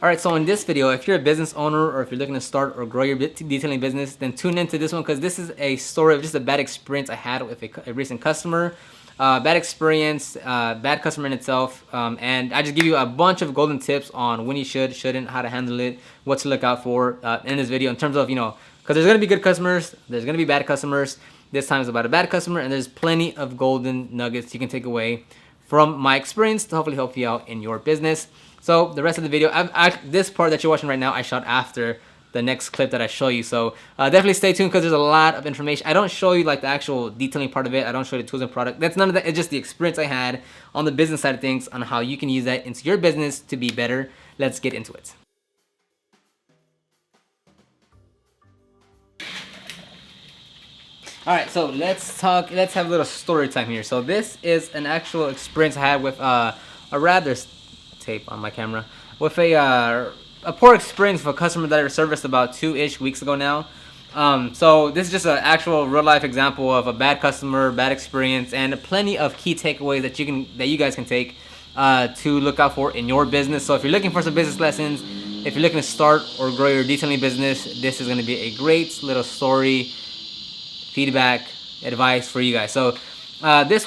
Alright, so in this video, if you're a business owner or if you're looking to start or grow your detailing business, then tune into this one because this is a story of just a bad experience I had with a recent customer. Bad experience, bad customer in itself, and I just give you a bunch of golden tips on when you should, shouldn't, how to handle it, what to look out for in this video in terms of, because there's going to be good customers, there's going to be bad customers. This time is about a bad customer, and there's plenty of golden nuggets you can take away from my experience to hopefully help you out in your business. So the rest of the video, this part that you're watching right now, I shot after the next clip that I show you. So definitely stay tuned because there's a lot of information. I don't show you like the actual detailing part of it. I don't show you the tools and product. That's none of that. It's just the experience I had on the business side of things on how you can use that into your business to be better. Let's get into it. All right, so let's have a little story time here. So this is an actual experience I had with a rather tape on my camera with a poor experience with a customer that I serviced about 2-ish weeks ago now. So this is just an actual real life example of a bad customer, bad experience, and plenty of key takeaways that you guys can take to look out for in your business. So if you're looking for some business lessons, if you're looking to start or grow your detailing business, this is going to be a great little story, feedback, advice for you guys. So it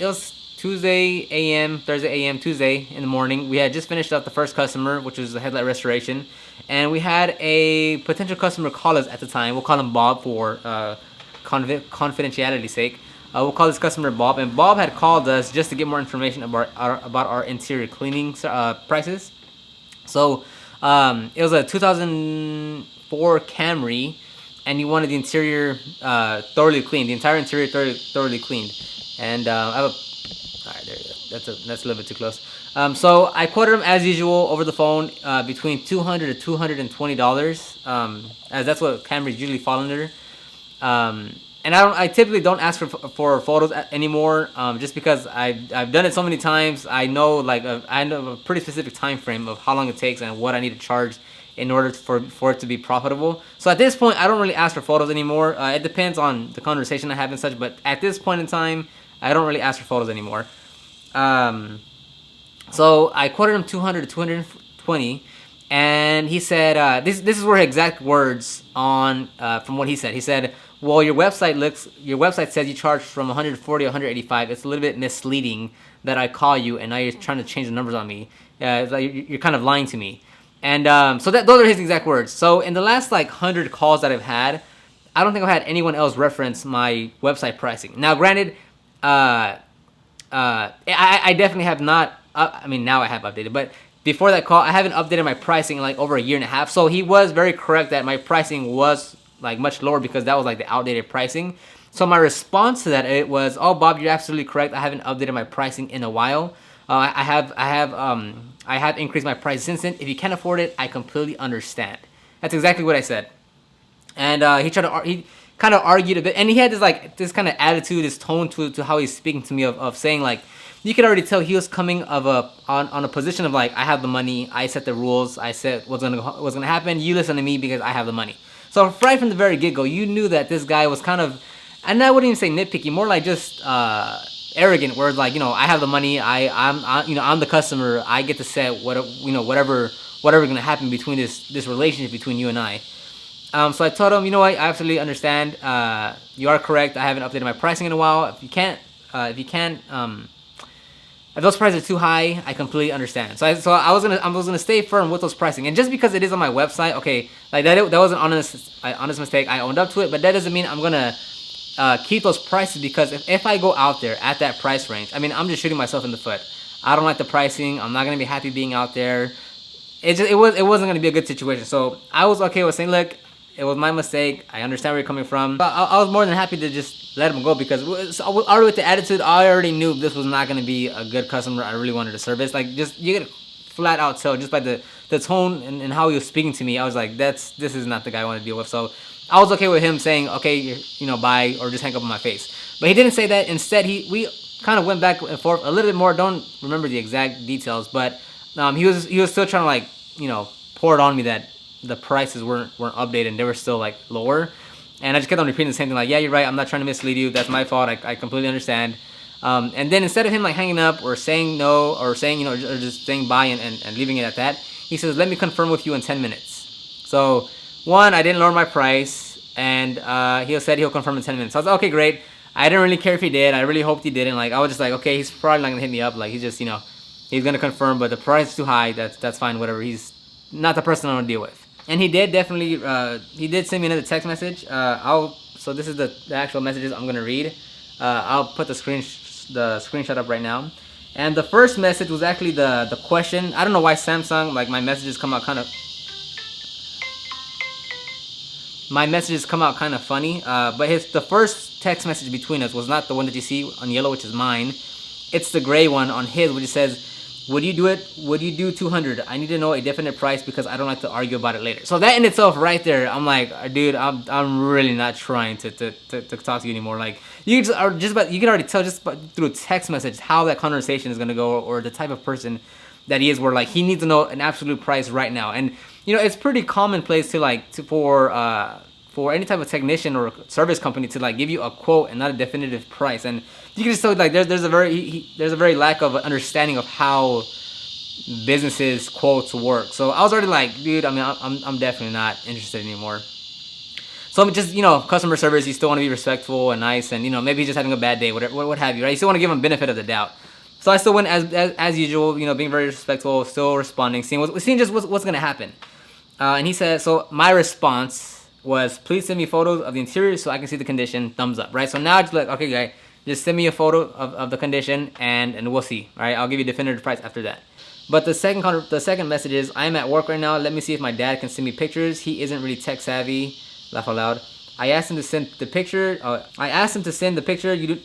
was Tuesday AM, Thursday AM, Tuesday in the morning. We had just finished up the first customer, which was the headlight restoration, and we had a potential customer call us at the time. We'll call him Bob for confidentiality's sake. We'll call this customer Bob, and Bob had called us just to get more information about our interior cleaning prices. So it was a 2004 Camry, and he wanted the interior thoroughly cleaned, the entire interior thoroughly cleaned. And I have a alright, there you go. That's a little bit too close. So I quoted him as usual over the phone between $200 to $220, as that's what Camrys usually fall under. And I typically don't ask for photos anymore, just because I've done it so many times. I know I know a pretty specific time frame of how long it takes and what I need to charge in order for it to be profitable. So at this point, I don't really ask for photos anymore. It depends on the conversation I have and such, but at this point in time, I don't really ask for photos anymore. So I quoted him $200 to $220, and he said, this is where exact words on from what he said. He said, "Well, your website says you charge from $140 to $185. It's a little bit misleading that I call you, and now you're trying to change the numbers on me. It's like you're kind of lying to me." And so those are his exact words. So in the last 100 calls that I've had, I don't think I've had anyone else reference my website pricing. Now, granted, I definitely have not. I mean, now I have updated, but before that call, I haven't updated my pricing in over a year and a half. So he was very correct that my pricing was much lower because that was the outdated pricing. So my response to that it was, "Oh, Bob, you're absolutely correct. I haven't updated my pricing in a while. I have increased my price since then. If you can't afford it, I completely understand." That's exactly what I said. And he kind of argued a bit, and he had this kind of attitude, this tone to how he's speaking to me of saying you could already tell he was coming on a position of I have the money, I set the rules, I said what's gonna happen, you listen to me because I have the money. So right from the very get-go, you knew that this guy was kind of, and I wouldn't even say nitpicky, more just arrogant, where I have the money, I'm the customer, I get to set whatever gonna happen between this relationship between you and I. So I told him, I absolutely understand. You are correct. I haven't updated my pricing in a while. If those prices are too high, I completely understand. So I was gonna stay firm with those pricing, and just because it is on my website, okay, that was an honest mistake. I owned up to it, but that doesn't mean I'm gonna keep those prices, because if I go out there at that price range, I mean, I'm just shooting myself in the foot. I don't like the pricing. I'm not gonna be happy being out there. It wasn't gonna be a good situation. So I was okay with saying, look, it was my mistake. I understand where you're coming from. But I was more than happy to just let him go, because already with the attitude, I already knew this was not going to be a good customer I really wanted to service. You get flat out tell just by the tone and how he was speaking to me. I was like, this is not the guy I want to deal with. So I was okay with him saying, okay, bye, or just hang up on my face. But he didn't say that. Instead, we kind of went back and forth a little bit more. Don't remember the exact details, but he was still trying to pour it on me that the prices weren't updated and they were still lower. And I just kept on repeating the same thing, yeah, you're right, I'm not trying to mislead you, that's my fault, I completely understand. And then instead of him hanging up or saying no or saying or just saying bye and leaving it at that, He says, let me confirm with you in 10 minutes. So one, I didn't lower my price, and he said he'll confirm in 10 minutes. So I was like, okay, great. I didn't really care if he did. I really hoped he didn't. Like, I was just like, okay, he's probably not gonna hit me up. Like, he's just, he's gonna confirm, but the price is too high. That's fine. Whatever. He's not the person I want to deal with. And he did definitely. He did send me another text message. So this is the actual messages I'm gonna read. I'll put the screenshot up right now. And the first message was actually the question. I don't know why Samsung, like, my messages come out kind of funny. But the first text message between us was not the one that you see on yellow, which is mine. It's the gray one on his, which says, would you do it? Would you do 200? I need to know a definite price because I don't like to argue about it later. So that in itself right there, I'm like, dude, I'm really not trying to talk to you anymore. Like, you can already tell just through text message how that conversation is gonna go, or the type of person that he is, where like he needs to know an absolute price right now. And it's pretty commonplace for any type of technician or service company to like give you a quote and not a definitive price. And you can just tell like there's a very lack of understanding of how businesses quotes work. So I was already like, dude, I mean, I'm definitely not interested anymore. So I'm just, customer service, you still want to be respectful and nice, and maybe he's just having a bad day, whatever, what have you, right? You still want to give him benefit of the doubt. So I still went as usual, being very respectful, still responding, seeing just what's gonna happen. And he said, so my response was, please send me photos of the interior so I can see the condition. Thumbs up, right? So now it's like, okay, guy, just send me a photo of the condition, and we'll see, right? I'll give you a definitive price after that. But the second message is, I'm at work right now. Let me see if my dad can send me pictures. He isn't really tech savvy. Laugh out loud. I asked him to send the picture. Do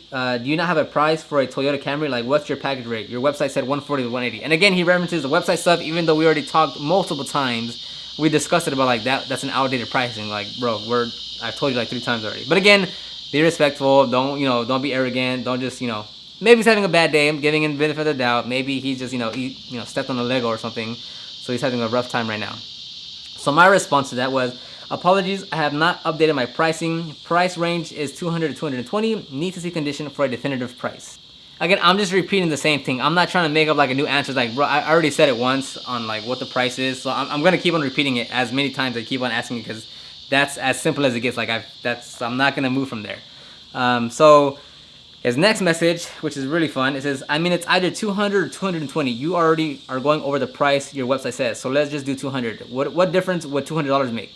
you not have a price for a Toyota Camry? Like, what's your package rate? Your website said 140 to 180. And again, he references the website stuff, even though we already talked multiple times. We discussed it about like that's an outdated pricing. Like, bro, I've told you like 3 times already. But again, be respectful. Don't be arrogant. Don't just, maybe he's having a bad day. I'm giving him benefit of the doubt. Maybe he just, he stepped on a Lego or something. So he's having a rough time right now. So my response to that was, apologies, I have not updated my pricing. Price range is 200 to 220. Need to see condition for a definitive price. Again, I'm just repeating the same thing. I'm not trying to make up like a new answer. Like, bro, I already said it once on like what the price is. So I'm gonna keep on repeating it as many times as I keep on asking, because that's as simple as it gets. Like, I'm not gonna move from there. So his next message, which is really fun, it says, I mean, it's either 200 or 220. You already are going over the price your website says. So let's just do 200. What difference would $200 make?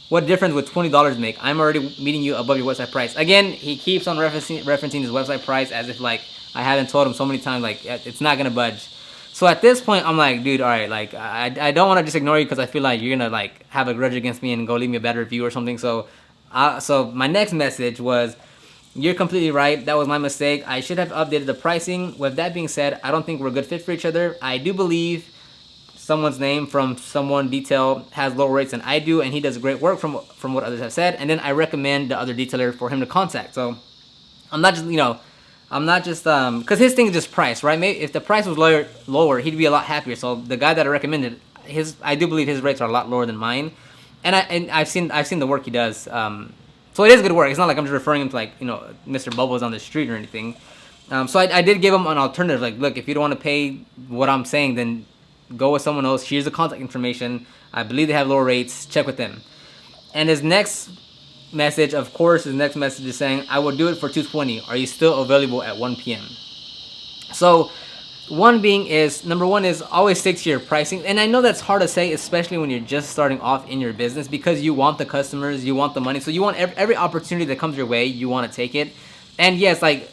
What difference would $20 make? I'm already meeting you above your website price. Again, he keeps on referencing his website price as if like I haven't told him so many times, like, it's not gonna budge. So at this point, I'm like, dude, all right, like, I don't want to just ignore you because I feel like you're gonna like have a grudge against me and go leave me a bad review or something. So my next message was, you're completely right. That was my mistake. I should have updated the pricing. With that being said, I don't think we're a good fit for each other. I do believe someone's name from someone detail has lower rates than I do, and he does great work from what others have said. And then I recommend the other detailer for him to contact. So I'm not just because his thing is just price, right? Maybe if the price was lower, he'd be a lot happier. So the guy that I recommended, I do believe his rates are a lot lower than mine, and I've seen the work he does. So it is good work. It's not like I'm just referring him to like Mr. Bubbles on the street or anything. So I did give him an alternative. Like, look, if you don't want to pay what I'm saying, then go with someone else. Here's the contact information. I believe they have lower rates. Check with them. And his next message is saying, I will do it for 220. Are you still available at 1 p.m.? So number one is always stick to your pricing. And I know that's hard to say, especially when you're just starting off in your business, because you want the customers, you want the money. So you want every opportunity that comes your way, you want to take it. And yes, like,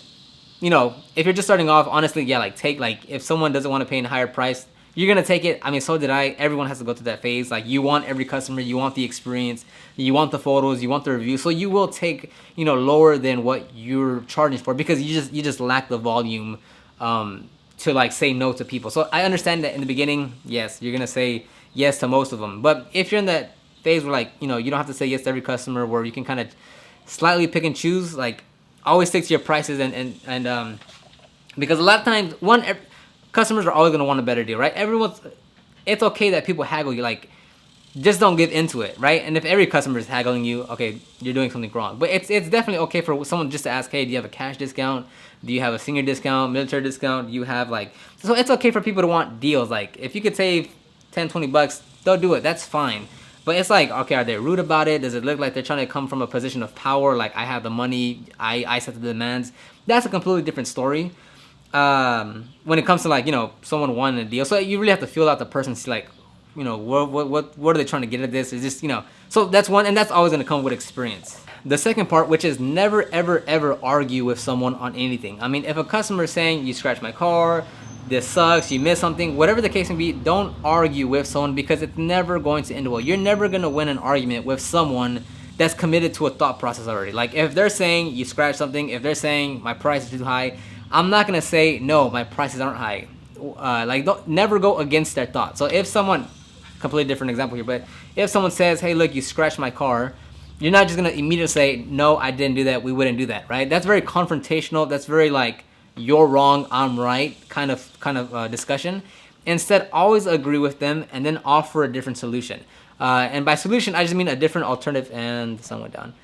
if you're just starting off, honestly, yeah, like if someone doesn't want to pay a higher price, you're going to take it. I mean, so did I. Everyone has to go through that phase. Like, you want every customer, you want the experience, you want the photos, you want the review. So you will take, lower than what you're charging for, because you just lack the volume to like say no to people. So I understand that in the beginning, yes, you're going to say yes to most of them. But if you're in that phase where like, you don't have to say yes to every customer, where you can kind of slightly pick and choose, like, always stick to your prices and because a lot of times, customers are always going to want a better deal, right? It's okay that people haggle you, like, just don't give into it, right? And if every customer is haggling you, okay, you're doing something wrong. But it's definitely okay for someone just to ask, hey, do you have a cash discount? Do you have a senior discount, military discount? Do you have so it's okay for people to want deals. Like, if you could save 10, 20 bucks, they'll do it. That's fine. But it's like, okay, are they rude about it? Does it look like they're trying to come from a position of power? Like, I have the money, I set the demands. That's a completely different story. When it comes to, like, you know, someone wanting a deal. So you really have to feel out the person, see, like, you know, what are they trying to get at this? Is this, you know, so that's one, and that's always going to come with experience. The second part, which is never, ever, ever argue with someone on anything. I mean, if a customer is saying, you scratched my car, this sucks, you missed something, whatever the case may be, don't argue with someone, because it's never going to end well. You're never going to win an argument with someone that's committed to a thought process already. Like, if they're saying you scratched something, if they're saying my price is too high, I'm not going to say, no, my prices aren't high. Like, never go against their thought. So if someone, completely different example here, but if someone says, hey, look, you scratched my car, you're not just going to immediately say, no, I didn't do that, we wouldn't do that, right? That's very confrontational. That's very, like, you're wrong, I'm right kind of discussion. Instead, always agree with them and then offer a different solution. And by solution, I just mean a different alternative, and the sun went down.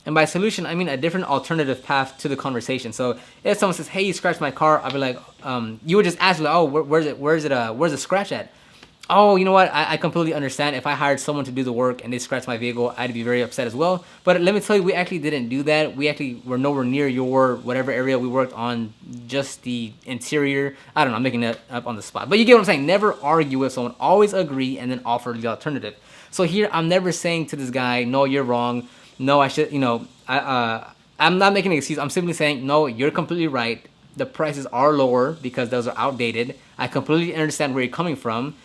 And by solution, I mean a different alternative path to the conversation. So if someone says, hey, you scratched my car, I'll be like, you would just ask, like, oh, where's the scratch at? Oh, you know what? I completely understand. If I hired someone to do the work and they scratched my vehicle, I'd be very upset as well. But let me tell you, we actually didn't do that. We actually were nowhere near your whatever area. We worked on just the interior. I don't know. I'm making that up on the spot. But you get what I'm saying. Never argue with someone. Always agree and then offer the alternative. So here, I'm never saying to this guy, no, you're wrong. No, I should, you know, I'm not making an excuse. I'm simply saying, no, you're completely right. The prices are lower because those are outdated. I completely understand where you're coming from.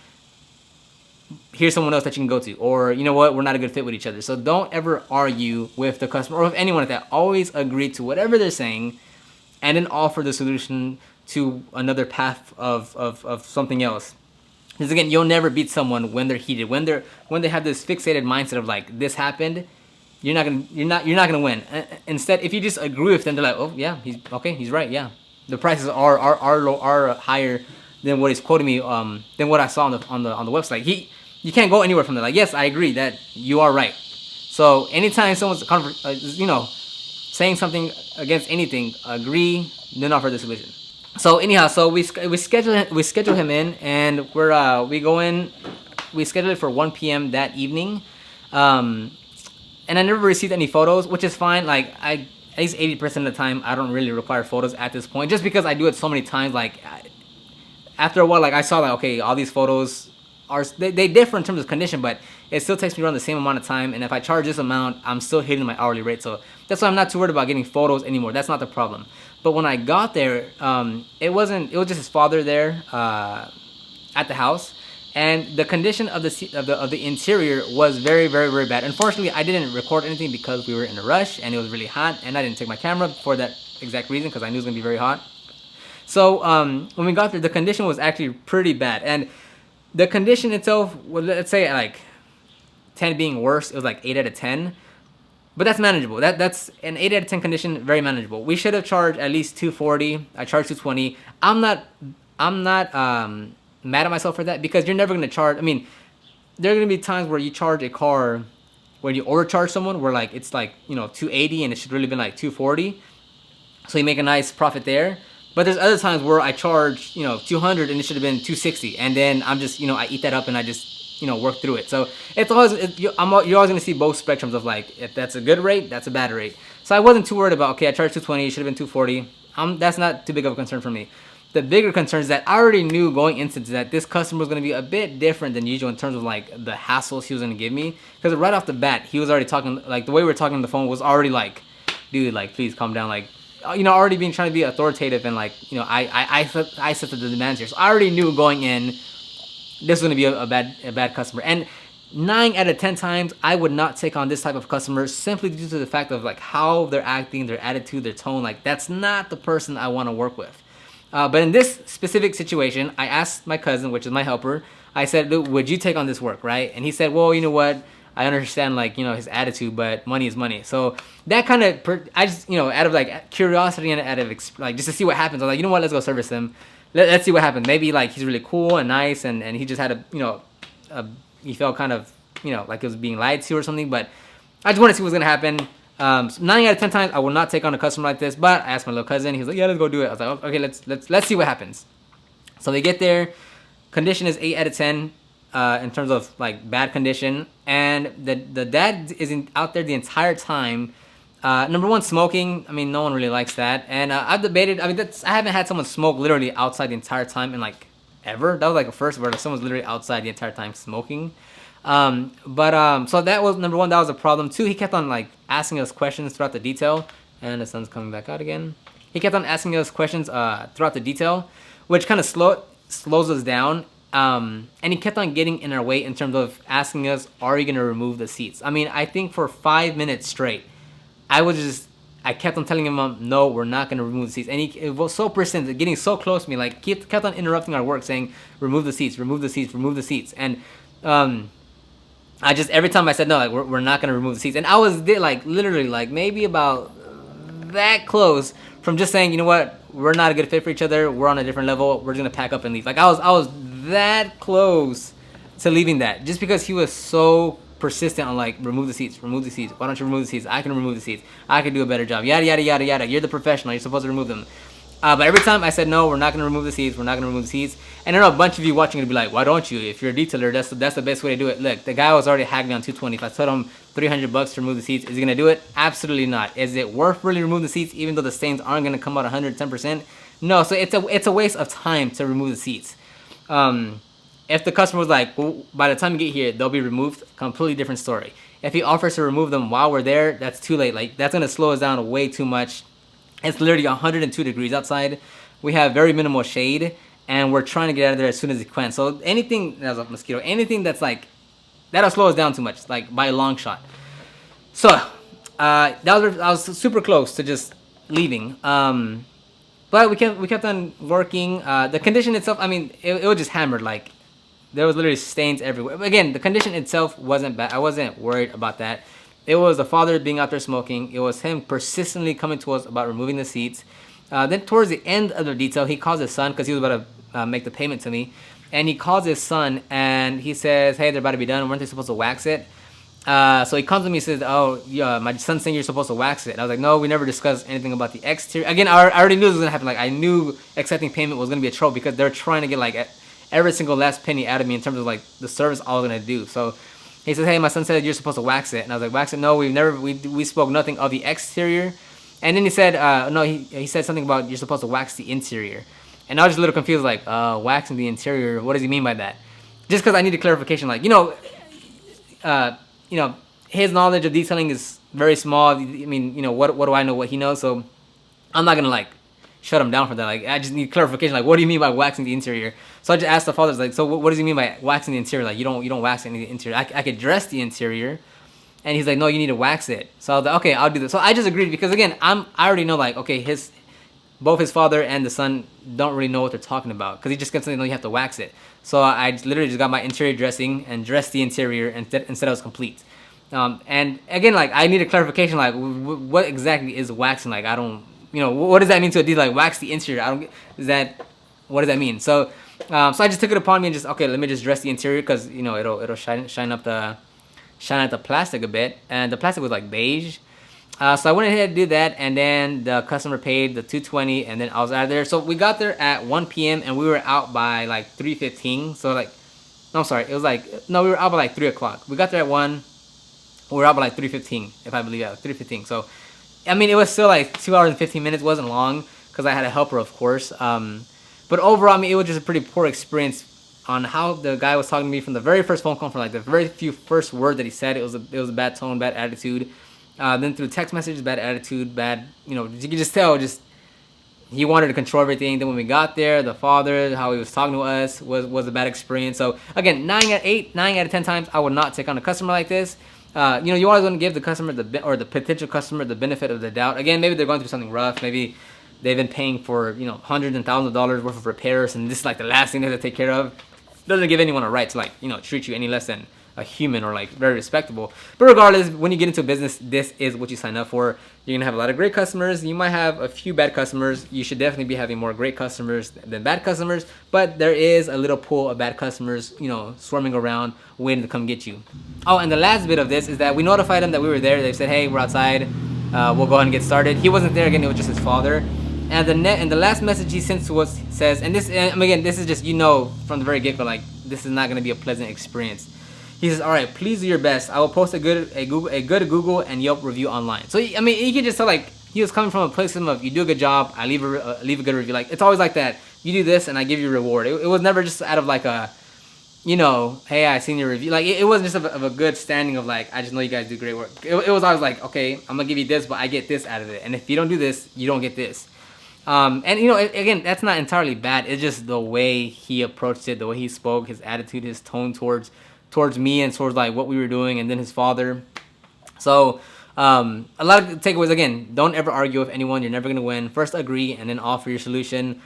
Here's someone else that you can go to, or you know what, we're not a good fit with each other. So don't ever argue with the customer or with anyone like that. Always agree to whatever they're saying and then offer the solution to another path of something else. Because again, you'll never beat someone when they're heated, when they have this fixated mindset of like, this happened. You're not gonna win. Instead, if you just agree with them, they're like, oh yeah, he's right, yeah, the prices are higher than what he's quoting me, than what I saw on the website. You can't go anywhere from there. Like, yes, I agree that you are right. So anytime someone's you know, saying something against anything, agree, then offer the solution. So anyhow, so we schedule him in, and we schedule it for 1 p.m. that evening. And I never received any photos, which is fine. Like, at least 80% of the time, I don't really require photos at this point, just because I do it so many times. Like, after a while, like, I saw that, okay, all these photos they differ in terms of condition, but it still takes me around the same amount of time. And if I charge this amount, I'm still hitting my hourly rate. So that's why I'm not too worried about getting photos anymore. That's not the problem. But when I got there, it was just his father there at the house. And the condition of the interior was very, very, very bad. Unfortunately, I didn't record anything because we were in a rush and it was really hot, and I didn't take my camera for that exact reason, because I knew it was gonna be very hot. So when we got there, the condition was actually pretty bad, and the condition itself, well, let's say like 10 being worse, it was like 8 out of 10. But that's manageable. That's an 8 out of 10 condition, very manageable. We should have charged at least $240. I charged $220. I'm not mad at myself for that, because you're never gonna charge. I mean, there are gonna be times where you charge a car, where you overcharge someone, where like it's like, you know, $280 and it should really been like $240. So you make a nice profit there. But there's other times where I charge, you know, $200 and it should have been $260, and then I'm just, you know, I eat that up and I just, you know, work through it. So it's always, you're always gonna see both spectrums of like, if that's a good rate, that's a bad rate. So I wasn't too worried about, okay, I charged $220, it should have been $240. That's not too big of a concern for me. The bigger concern is that I already knew going into that this customer was gonna be a bit different than usual in terms of like the hassles he was gonna give me. Because right off the bat, he was already talking, like the way we were talking on the phone was already like, dude, like please calm down, like, you know, already being trying to be authoritative, and like, you know, I set the demands here. So I already knew going in, this was gonna be a bad customer. And 9 out of 10 times, I would not take on this type of customer, simply due to the fact of like how they're acting, their attitude, their tone. Like, that's not the person I want to work with. But in this specific situation, I asked my cousin, which is my helper, I said, "Luke, would you take on this work, right?" And he said, well, you know what, I understand, like, you know, his attitude, but money is money. So that kind of, I just, you know, out of like curiosity and out of like just to see what happens, I was like, you know what, let's go service him. Let's see what happens. Maybe like he's really cool and nice, and he just had a, you know, he felt kind of, you know, like it was being lied to or something. But I just want to see what's gonna happen. 9 out of 10 times, I will not take on a customer like this. But I asked my little cousin. He was like, yeah, let's go do it. I was like, okay, let's see what happens. So they get there. Condition is 8 out of 10. in terms of like bad condition, and the dad isn't out there the entire time. Number one, smoking. I mean, no one really likes that, and I've debated. I mean, I haven't had someone smoke literally outside the entire time in like ever. That was like a first where like, someone's literally outside the entire time smoking. So that was number one. That was a problem. Two, he kept on like asking us questions throughout the detail, and the sun's coming back out again. He kept on asking us questions throughout the detail, which kind of slows us down. And he kept on getting in our way in terms of asking us, "Are you gonna remove the seats?" I mean, I think for 5 minutes straight, I kept on telling him, "No, we're not gonna remove the seats." And it was so persistent, getting so close to me, like kept on interrupting our work, saying, "Remove the seats, remove the seats, remove the seats." And I just every time I said no, like we're not gonna remove the seats, and I was like literally like maybe about that close from just saying, you know what, we're not a good fit for each other. We're on a different level. We're just gonna pack up and leave. Like I was that close to leaving that, just because he was so persistent on like remove the seats, remove the seats. Why don't you remove the seats? I can remove the seats. I can do a better job. Yada yada yada yada. You're the professional. You're supposed to remove them. But every time I said no, we're not gonna remove the seats. We're not gonna remove the seats. And I know a bunch of you watching would be like, why don't you? If you're a detailer, that's the best way to do it. Look, the guy was already haggling on 220. If I told him $300 to remove the seats, is he gonna do it? Absolutely not. Is it worth really removing the seats, even though the stains aren't gonna come out 110%? No. So it's a waste of time to remove the seats. If the customer was like, well, by the time you get here, they'll be removed, completely different story. If he offers to remove them while we're there, that's too late. Like that's gonna slow us down way too much. It's literally 102 degrees outside. We have very minimal shade, and we're trying to get out of there as soon as we can. So anything, that's a mosquito, anything that's like, that'll slow us down too much, like by a long shot. So I was super close to just leaving. But we kept on working. The condition itself, I mean, it was just hammered. Like there was literally stains everywhere. Again, the condition itself wasn't bad. I wasn't worried about that. It was the father being out there smoking. It was him persistently coming to us about removing the seats. Then towards the end of the detail, he calls his son because he was about to make the payment to me. And he calls his son and he says, hey, they're about to be done. Weren't they supposed to wax it? So he comes to me and says, oh, yeah, my son's saying you're supposed to wax it. And I was like, no, we never discussed anything about the exterior. Again, I already knew this was going to happen. Like, I knew accepting payment was going to be a trouble because they're trying to get, like, every single last penny out of me in terms of, like, the service I was going to do. So he says, hey, my son said you're supposed to wax it. And I was like, wax it? No, we spoke nothing of the exterior. And then he said, no, he said something about you're supposed to wax the interior. And I was just a little confused, like, waxing the interior, what does he mean by that? Just because I needed clarification, like, you know, his knowledge of detailing is very small. I mean, you know, what do I know what he knows? So I'm not going to, like, shut him down for that. Like, I just need clarification, like, what do you mean by waxing the interior? So I just asked the father, like, so what does he mean by waxing the interior? Like, you don't wax any of the interior. I could dress the interior. And he's like, no, you need to wax it. So I was like, okay, I'll do this. So I just agreed because, again, I already know, like, okay, both his father and the son don't really know what they're talking about because he just gets something, no, you have to wax it. So I literally just got my interior dressing and dressed the interior instead it was complete. And again, like, I need a clarification, like, what exactly is waxing? Like, I don't, you know, what does that mean to a dealer? Like, wax the interior. What does that mean? So I just took it upon me and just, okay, let me just dress the interior because, you know, it'll shine out the plastic a bit. And the plastic was like beige. So I went ahead and did that, and then the customer paid the $220, and then I was out of there. So we got there at 1 p.m. and we were out by like 3:15. So like, no, I'm sorry, it was like, no, we were out by like 3 o'clock. We got there at 1. We were out by like 3:15, if I believe, yeah, 3:15. So, I mean, it was still like 2 hours and 15 minutes. It wasn't long because I had a helper, of course. But overall, I mean, it was just a pretty poor experience on how the guy was talking to me from the very first phone call, from like the very few first word that he said. It was a bad tone, bad attitude. Then through text messages, bad attitude, bad, you know, you could just tell, just he wanted to control everything. Then when we got there, the father, how he was talking to us was a bad experience. So again, 9 out of 10 times, I would not take on a customer like this. You know, you always want to give the customer the potential customer the benefit of the doubt. Again, maybe they're going through something rough. Maybe they've been paying for, you know, hundreds and thousands of dollars worth of repairs, and this is like the last thing they have to take care of. Doesn't give anyone a right to, like, you know, treat you any less than a human or like very respectable. But regardless, when you get into a business, this is what you sign up for. You're gonna have a lot of great customers. You might have a few bad customers. You should definitely be having more great customers than bad customers, but there is a little pool of bad customers, you know, swarming around waiting to come get you. Oh, and the last bit of this is that we notified them that we were there. They said, hey, we're outside, we'll go ahead and get started. He wasn't there. Again, it was just his father. And the last message he sent to us says, and this, and again, this is just, you know, from the very get-go, like, this is not going to be a pleasant experience. He says, all right, please do your best. I will post a good Google and Yelp review online. So I mean, you can just tell like he was coming from a place of you do a good job, I leave a good review. Like it's always like that. You do this and I give you a reward. It was never just out of like a, you know, hey, I seen your review. Like it wasn't just of a good standing of like, I just know you guys do great work. It was always like, okay, I'm gonna give you this, but I get this out of it. And if you don't do this, you don't get this. And you know, again, that's not entirely bad. It's just the way he approached it, the way he spoke, his attitude, his tone towards me and towards like what we were doing, and then his father. So a lot of takeaways. Again, don't ever argue with anyone. You're never gonna win. First, agree, and then offer your solution.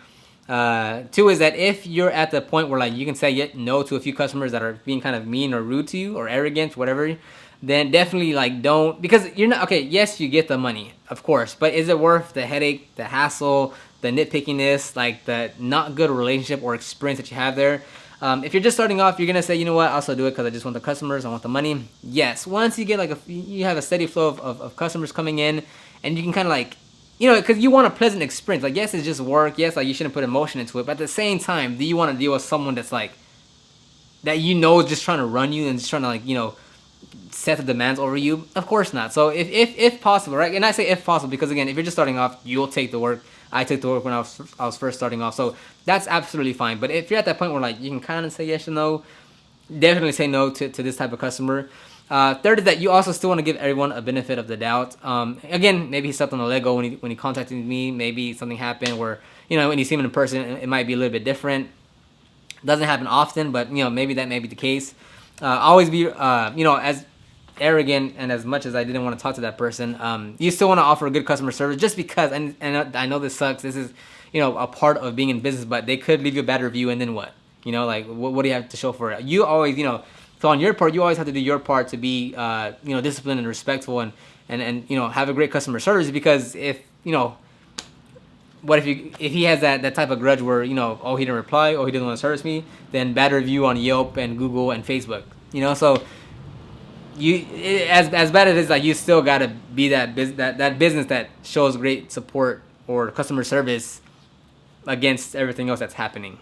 Two is that if you're at the point where like you can say no to a few customers that are being kind of mean or rude to you or arrogant, whatever, then definitely like don't, because you're not okay. Yes, you get the money, of course, but is it worth the headache, the hassle, the nitpickiness, like the not good relationship or experience that you have there? If you're just starting off, you're gonna say, you know what, I'll also do it because I just want the customers, I want the money. Yes, once you get like you have a steady flow of customers coming in, and you can kind of like, you know, because you want a pleasant experience. Like, yes, it's just work. Yes, like you shouldn't put emotion into it. But at the same time, do you want to deal with someone that's like, that you know is just trying to run you and just trying to like, you know, set the demands over you? Of course not. So if possible, right? And I say if possible because again, if you're just starting off, you'll take the work. I took the work when I was first starting off. So that's absolutely fine. But if you're at that point where like you can kind of say yes or no, definitely say no to this type of customer. Third is that you also still want to give everyone a benefit of the doubt. Again, maybe he stepped on the Lego when he contacted me. Maybe something happened where, you know, when you see him in person, it might be a little bit different. Doesn't happen often, but you know, maybe that may be the case. Always be, you know, as arrogant and as much as I didn't want to talk to that person, you still want to offer a good customer service just because. And I know this sucks. This is, you know, a part of being in business, but they could leave you a bad review, and then what? You know, like what do you have to show for it? You always, you know. So on your part, you always have to do your part to be, you know, disciplined and respectful and you know, have a great customer service. Because if, you know, what if he has that type of grudge where, you know, oh, he didn't reply, oh, he didn't want to service me, then bad review on Yelp and Google and Facebook, you know. So as bad as it is, like you still gotta be that business that shows great support or customer service against everything else that's happening.